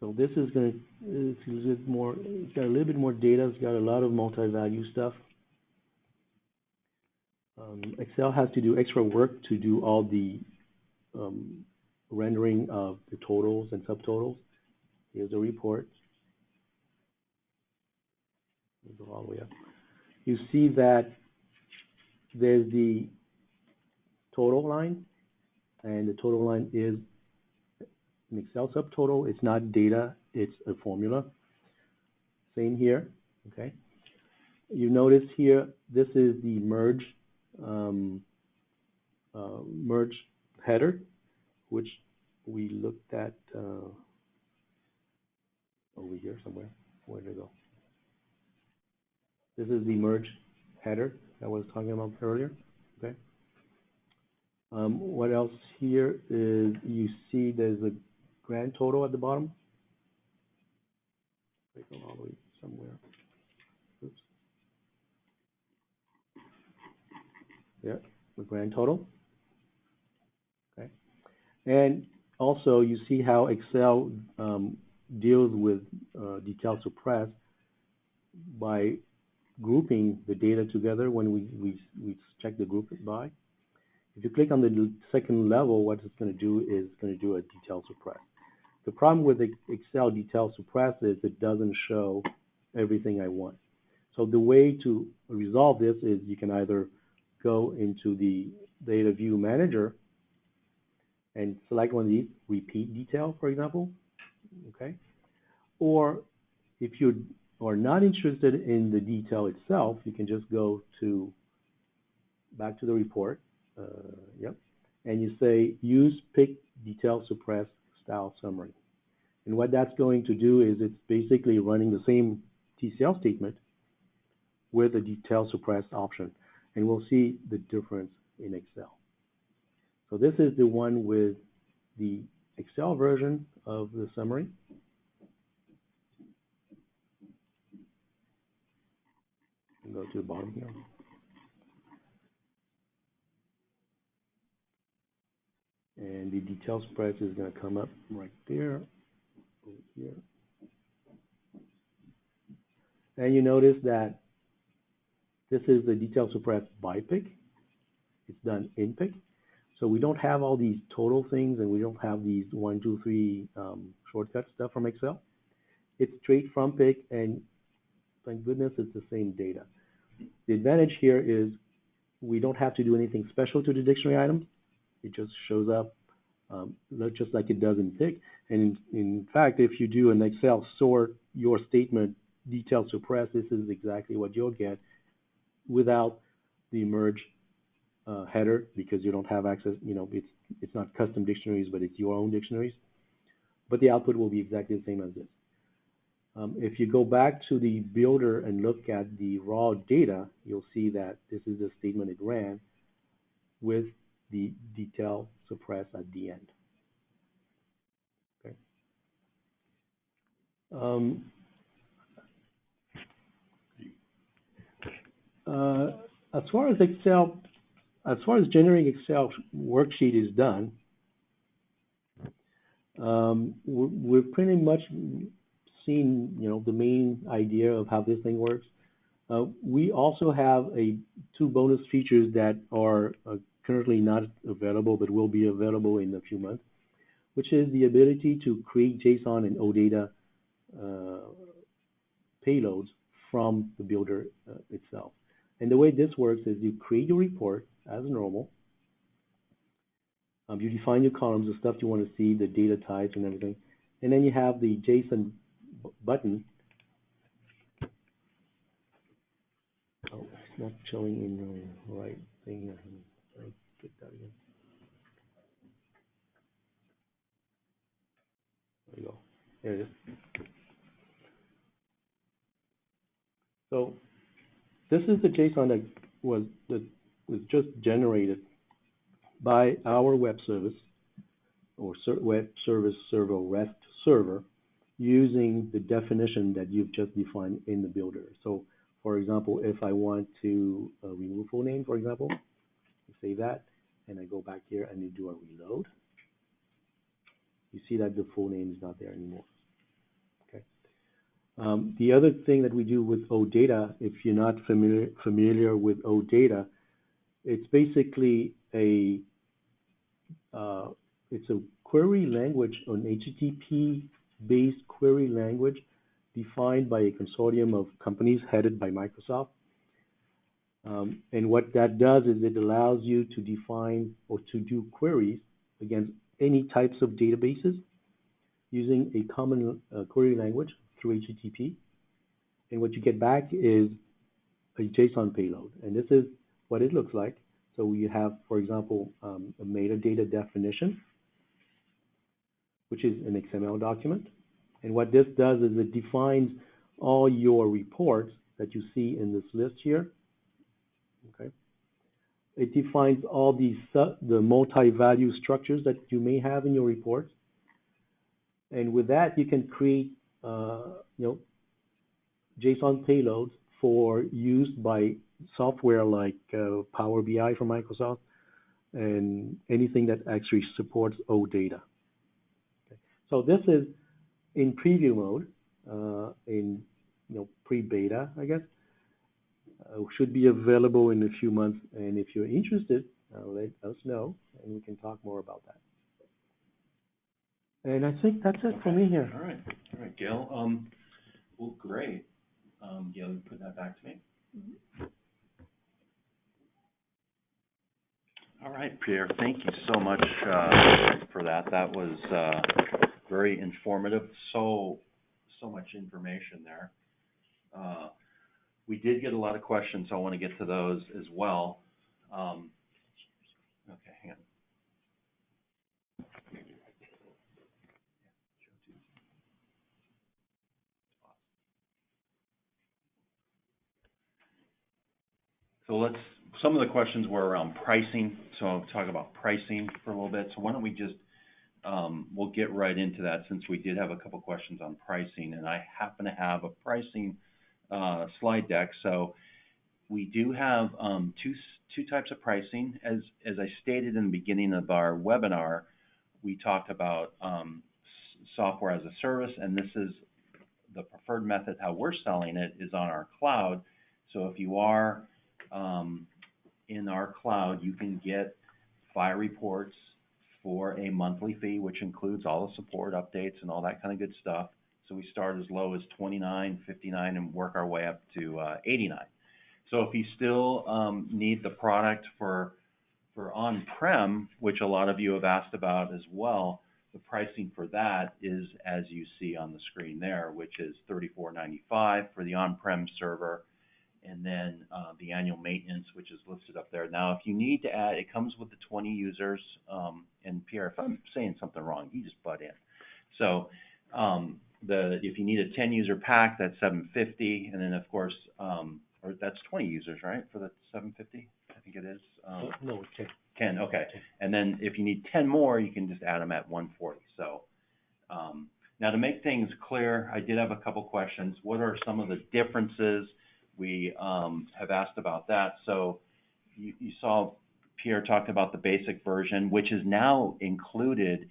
So this is going to, it's a little bit more, it's got a little bit more data, it's got a lot of multi-value stuff. Excel has to do extra work to do all the rendering of the totals and subtotals. Here's the report. We'll go all the way up. You see that there's the total line, and the total line is an Excel subtotal. It's not data, it's a formula. Same here, okay? You notice here, this is the merge header, which we looked at over here somewhere. Where did it go? This is the merge header that I was talking about earlier, okay? What else here is you see there's a grand total at the bottom. All the way somewhere. Oops. Yeah, the grand total. Okay. And also, you see how Excel deals with detail suppress by grouping the data together when we check the group by. If you click on the second level, what it's going to do is it's going to do a detail suppress. The problem with Excel detail suppress is it doesn't show everything I want. So the way to resolve this is you can either go into the data view manager and select one of these, repeat detail, for example, okay? Or if you are not interested in the detail itself, you can just go to back to the report, yep, and you say use pick detail suppress style summary. And what that's going to do is it's basically running the same TCL statement with a detail suppress option, and we'll see the difference in Excel. So this is the one with the Excel version of the summary. Go to the bottom here. And the detail spread is going to come up right there, over here. And you notice that this is the detail suppressed by pick. It's done in pick. So we don't have all these total things, and we don't have these 1, 2, 3 shortcut stuff from Excel. It's straight from pick, and thank goodness it's the same data. The advantage here is we don't have to do anything special to the dictionary items. It just shows up just like it does in pick. And in fact, if you do an Excel sort your statement detail suppress, this is exactly what you'll get without the merge header, because you don't have access, it's not custom dictionaries, but it's your own dictionaries. But the output will be exactly the same as this. If you go back to the builder and look at the raw data, you'll see that this is the statement it ran with the detail suppress at the end. Okay. As far as generating Excel worksheet is done, we're pretty much seen, the main idea of how this thing works. We also have two bonus features that are currently not available, but will be available in a few months, which is the ability to create JSON and OData payloads from the builder itself. And the way this works is you create your report as normal. You define your columns, the stuff you want to see, the data types and everything. And then you have the JSON button. Oh, it's not showing in the right thing here. Let me click that again. There you go. There it is. So this is the JSON that was just generated by our web service or web service server REST server using the definition that you've just defined in the builder. So, for example, if I want to remove full name, for example, I say that, and I go back here and you do a reload. You see that the full name is not there anymore. Okay. The other thing that we do with OData, if you're not familiar with OData, it's basically it's a query language, an HTTP-based query language defined by a consortium of companies headed by Microsoft. And what that does is it allows you to define or to do queries against any types of databases using a common query language through HTTP. And what you get back is a JSON payload. And this is what it looks like. So we have, for example, a metadata definition, which is an XML document. And what this does is it defines all your reports that you see in this list here. Okay. It defines all the multi-value structures that you may have in your reports. And with that, you can create, JSON payloads for use by software like Power BI from Microsoft, and anything that actually supports OData. Okay. So this is in preview mode, in pre-beta, I guess. Should be available in a few months, and if you're interested, let us know, and we can talk more about that. And I think that's it for me here. All right, Gail. Well, great. Gail, you put that back to me. Mm-hmm. All right, Pierre. Thank you so much for that. That was very informative. So much information there. We did get a lot of questions, so I want to get to those as well. Okay, hang on. So some of the questions were around pricing, so I'll talk about pricing for a little bit. So why don't we just, we'll get right into that since we did have a couple questions on pricing, and I happen to have a pricing slide deck. So we do have two types of pricing. As I stated in the beginning of our webinar, we talked about software as a service, and this is the preferred method. How we're selling it is on our cloud. So if you are in our cloud, you can get phiReports for a monthly fee, which includes all the support updates and all that kind of good stuff. So we start as low as $29, $59, and work our way up to $89. So if you still need the product for on-prem, which a lot of you have asked about as well, the pricing for that is as you see on the screen there, which is $34.95 for the on-prem server, and then the annual maintenance, which is listed up there. Now, if you need to add, it comes with the 20 users. And Pierre, if I'm saying something wrong, you just butt in. So if you need a 10-user pack, that's $750, and then of course, or that's 20 users, right, for the $750? I think it is. No, 10. 10, okay. And then if you need 10 more, you can just add them at $140. So now to make things clear, I did have a couple questions. What are some of the differences? We have asked about that. So you saw Pierre talked about the basic version, which is now included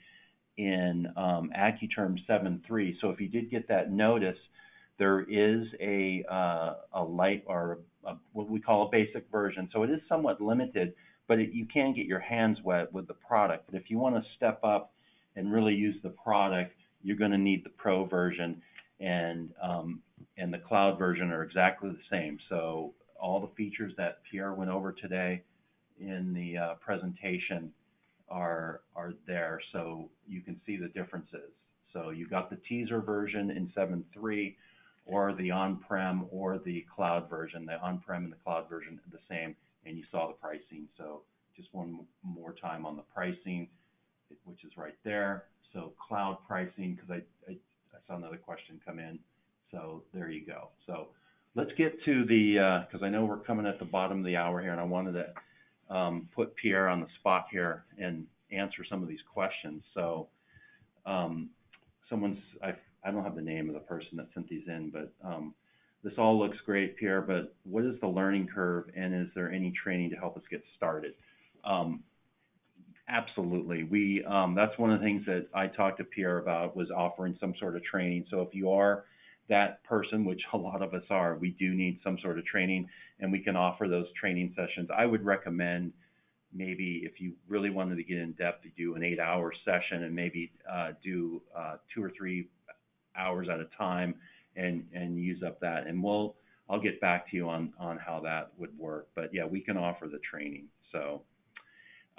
in AccuTerm 7.3. So if you did get that notice, there is a light or what we call a basic version. So it is somewhat limited, but you can get your hands wet with the product. But if you want to step up and really use the product, you're going to need the Pro version, and the cloud version are exactly the same. So all the features that Pierre went over today in the presentation are there, so you can see the differences. So you got the teaser version in 7.3, or the on-prem or the cloud version. The on-prem and the cloud version are the same, and you saw the pricing. So just one more time on the pricing, which is right there. So cloud pricing, because I saw another question come in. So there you go. So let's get to the, because I know we're coming at the bottom of the hour here, and I wanted to put Pierre on the spot here and answer some of these questions. So I don't have the name of the person that sent these in, but this all looks great, Pierre, but what is the learning curve, and is there any training to help us get started? Absolutely. That's one of the things that I talked to Pierre about, was offering some sort of training. So if you are that person, which a lot of us are, we do need some sort of training, and we can offer those training sessions. I would recommend, maybe if you really wanted to get in depth, to do an 8-hour session, and maybe do 2 or 3 hours at a time, and use up that. And I'll get back to you on how that would work. But yeah, we can offer the training. So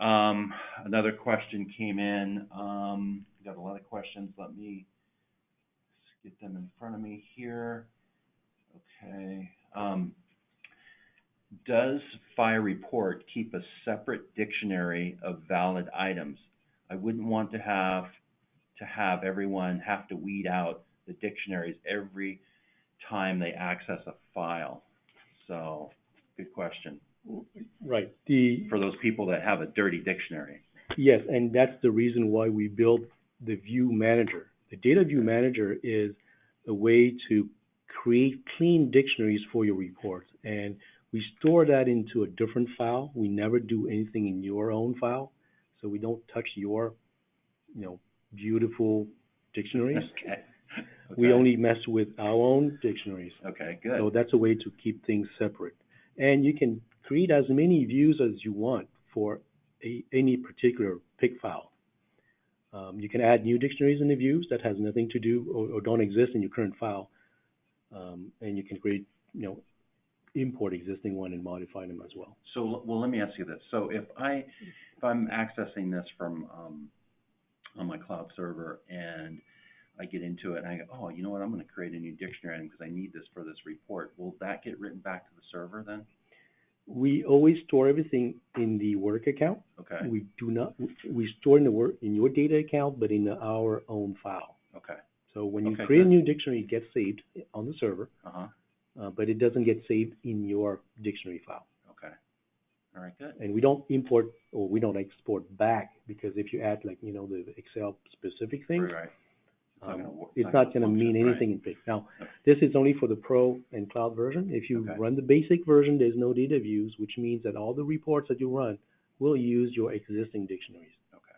another question came in. Got a lot of questions. Let me get them in front of me here. Okay. Does phiReport keep a separate dictionary of valid items? I wouldn't want to have everyone have to weed out the dictionaries every time they access a file. So, good question. Right. For those people that have a dirty dictionary. Yes, and that's the reason why we built the View Manager. The Data View Manager is a way to create clean dictionaries for your reports. And We store that into a different file. We never do anything in your own file, so we don't touch your, beautiful dictionaries. Okay. We only mess with our own dictionaries. Okay, good. So that's a way to keep things separate. And you can create as many views as you want for any particular PIC file. You can add new dictionaries in the views that has nothing to do or don't exist in your current file. And you can create, import existing one and modify them as well. So, well, let me ask you this. So if I'm accessing this from on my cloud server and I get into it and I go, oh, you know what, I'm going to create a new dictionary item because I need this for this report. Will that get written back to the server then? We always store everything in the work account. Okay. We do not. We store in your data account, but in our own file. Okay. So when you Okay, create good. a new dictionary, it gets saved on the server, but it doesn't get saved in your dictionary file. Okay. All right, good. And we don't import or we don't export back, because if you add, like, the Excel specific things, Right. it's not going to mean anything in PIC. Now, this is only for the Pro and Cloud version. If you run the basic version, there's no data views, which means that all the reports that you run will use your existing dictionaries. Okay.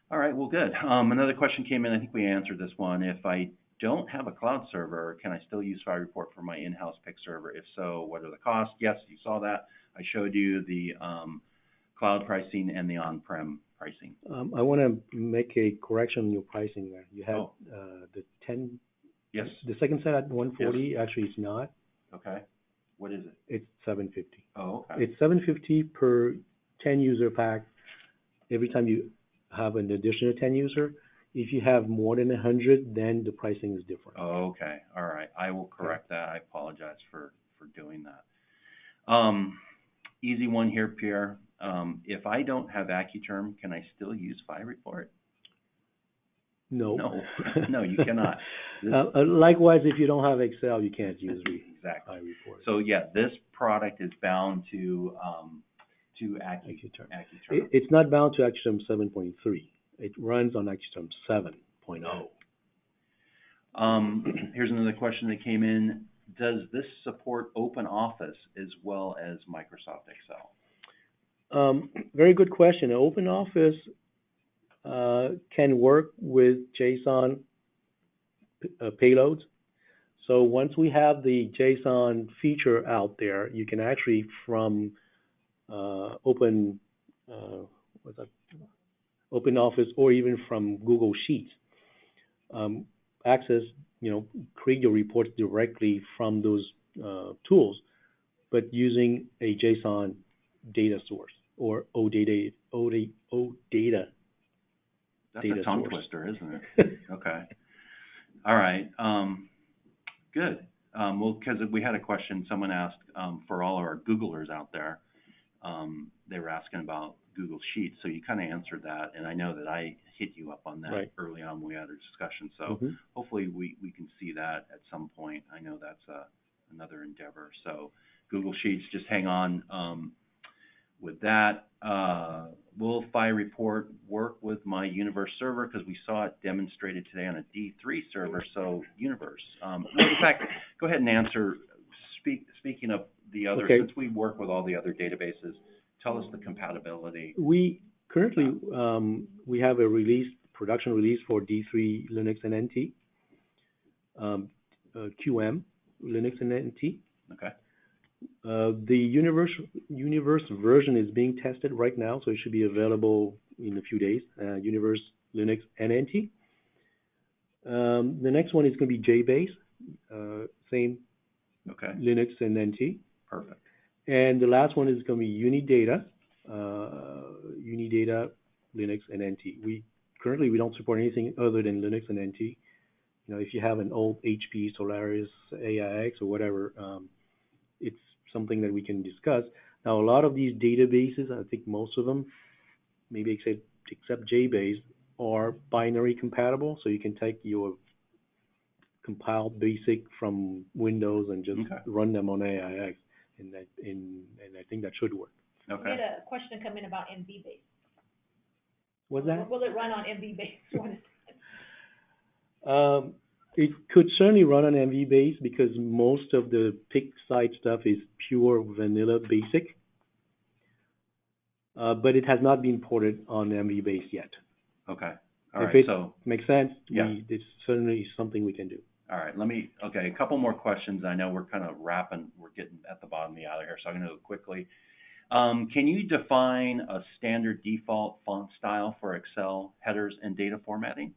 All right, well, good. Another question came in. I think we answered this one. If I don't have a cloud server, can I still use phiReport for my in-house PIC server? If so, what are the costs? Yes, you saw that. I showed you the cloud pricing and the on-prem pricing. I want to make a correction on your pricing there. You have the 10. Yes. The second set at 140. Yes. Actually, it's not. Okay. What is it? It's 750. Oh, okay. It's 750 per 10 user pack. Every time you have an additional 10 user. If you have more than 100, then the pricing is different. Oh, okay. All right. I will correct that. I apologize for doing that. Easy one here, Pierre. If I don't have AccuTerm, can I still use phiReport? No. No, you cannot. Likewise, if you don't have Excel, you can't use exactly. phiReport. So yeah, this product is bound to AccuTerm. It's not bound to AccuTerm 7.3. It runs on AccuTerm 7.0. Here's another question that came in. Does this support OpenOffice as well as Microsoft Excel? Very good question. OpenOffice can work with JSON payloads. So once we have the JSON feature out there, you can actually from OpenOffice or even from Google Sheets access, create your reports directly from those tools, but using a JSON data source or OData. That's data a tongue source. Twister, isn't it? Okay. All right. Good. Well, because we had a question, someone asked for all our Googlers out there. They were asking about Google Sheets, so you kind of answered that, and I know that I hit you up on that early on when we had our discussion. So hopefully we can see that at some point. I know that's another endeavor. So Google Sheets, just hang on with that. Will phiReport work with my Universe server? Because we saw it demonstrated today on a D3 server. So Universe. In fact, go ahead and answer. Speaking of the other, since we work with all the other databases, tell us the compatibility. We currently we have a production release for D3 Linux and NT, QM Linux and NT. Okay. The Universe version is being tested right now, so it should be available in a few days. Universe Linux and NT. The next one is going to be JBase, same. Okay. Linux and NT. Perfect. And the last one is going to be Unidata, Linux and NT. We don't support anything other than Linux and NT. If you have an old HP, Solaris, AIX, or whatever, it's something that we can discuss. Now, a lot of these databases, I think most of them, maybe except JBase, are binary compatible, so you can take your compiled BASIC from Windows and just run them on AIX, and I think that should work. Okay. We had a question come in about MVBase. What's that? Will it run on MVBase? It could certainly run on MV base because most of the pick site stuff is pure vanilla basic, but it has not been ported on MV base yet. Okay. All If right. it So, makes sense, yeah. it's certainly something we can do. all right. Okay, a couple more questions. I know we're kind of we're getting at the bottom of the hour here, so I'm going to go quickly. Can you define a standard default font style for Excel headers and data formatting?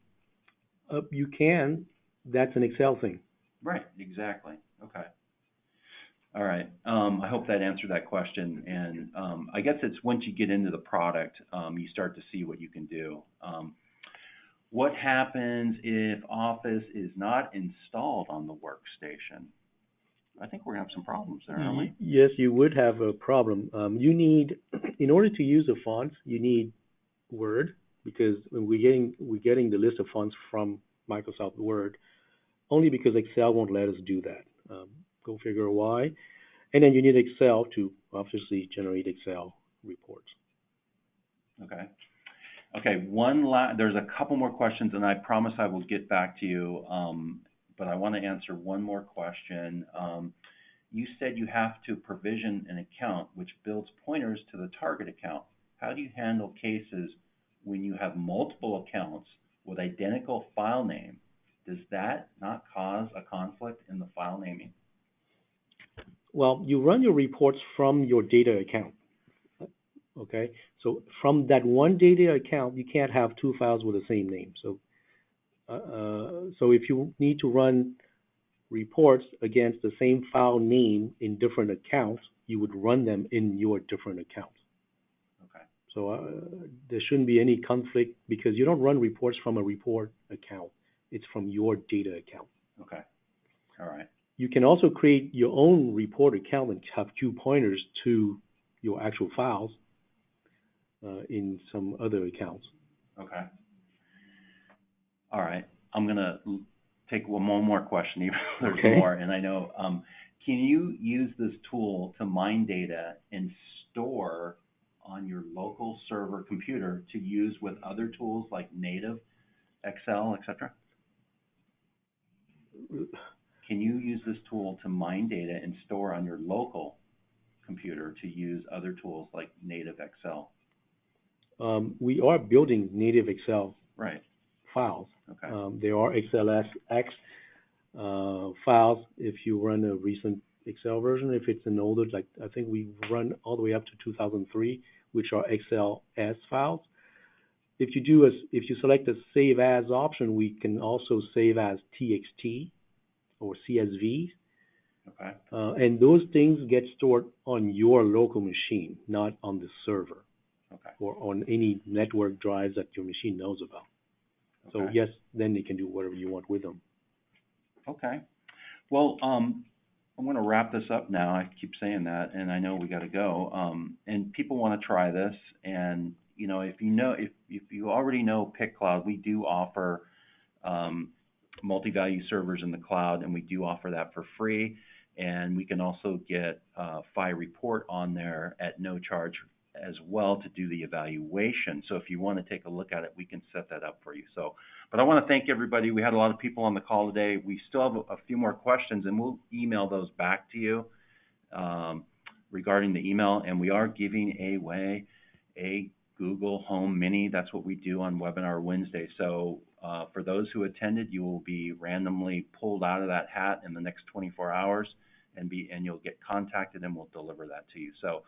You can. That's an Excel thing. Right, exactly. Okay. All right. I hope that answered that question. And I guess it's once you get into the product, you start to see what you can do. What happens if Office is not installed on the workstation? I think we're going to have some problems there, aren't we? Yes, you would have a problem. You need, in order to use the fonts, you need Word, because when we're getting the list of fonts from Microsoft Word, only because Excel won't let us do that. Go figure why. And then you need Excel to obviously generate Excel reports. Okay. Okay, there's a couple more questions, and I promise I will get back to you, but I want to answer one more question. You said you have to provision an account which builds pointers to the target account. How do you handle cases when you have multiple accounts with identical file name? Does that not cause a conflict in the file naming? Well, you run your reports from your data account. Okay, so from that one data account, you can't have two files with the same name. So, so if you need to run reports against the same file name in different accounts, you would run them in your different accounts. Okay. So there shouldn't be any conflict because you don't run reports from a report account. It's from your data account. Okay. All right. You can also create your own report account and have two pointers to your actual files in some other accounts. Okay. All right. I'm going to take one more question, even though there's more. And I know, can you use this tool to mine data and store on your local server computer to use with other tools like native, Excel, etc.? Can you use this tool to mine data and store on your local computer to use other tools like native Excel? We are building native Excel files. Okay. There are XLSX files if you run a recent Excel version. If it's an older, like I think we run all the way up to 2003, which are XLS files. If you select the Save As option, we can also save as TXT or CSV. Okay. And those things get stored on your local machine, not on the server. Okay. Or on any network drives that your machine knows about. So yes, then you can do whatever you want with them. Okay. Well, I'm going to wrap this up now. I keep saying that, and I know we got to go. And people want to try this, and you know, if you already know PickCloud, we do offer MultiValue servers in the cloud, and we do offer that for free. And we can also get phiReport on there at no charge as well to do the evaluation. So if you want to take a look at it, we can set that up for you. So, but I want to thank everybody. We had a lot of people on the call today. We still have a few more questions, and we'll email those back to you regarding the email. And we are giving away a Google Home Mini. That's what we do on Webinar Wednesday. So for those who attended, you will be randomly pulled out of that hat in the next 24 hours, and you'll get contacted, and we'll deliver that to you. So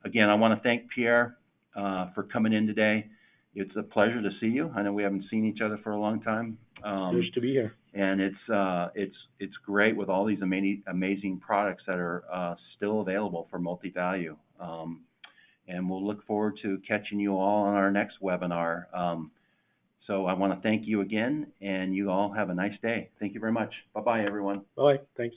again, I want to thank Pierre for coming in today. It's a pleasure to see you. I know we haven't seen each other for a long time. Pleasure to be here. And it's great with all these amazing products that are still available for MultiValue. And we'll look forward to catching you all on our next webinar. So I want to thank you again, and you all have a nice day. Thank you very much. Bye-bye, everyone. Bye. Thanks.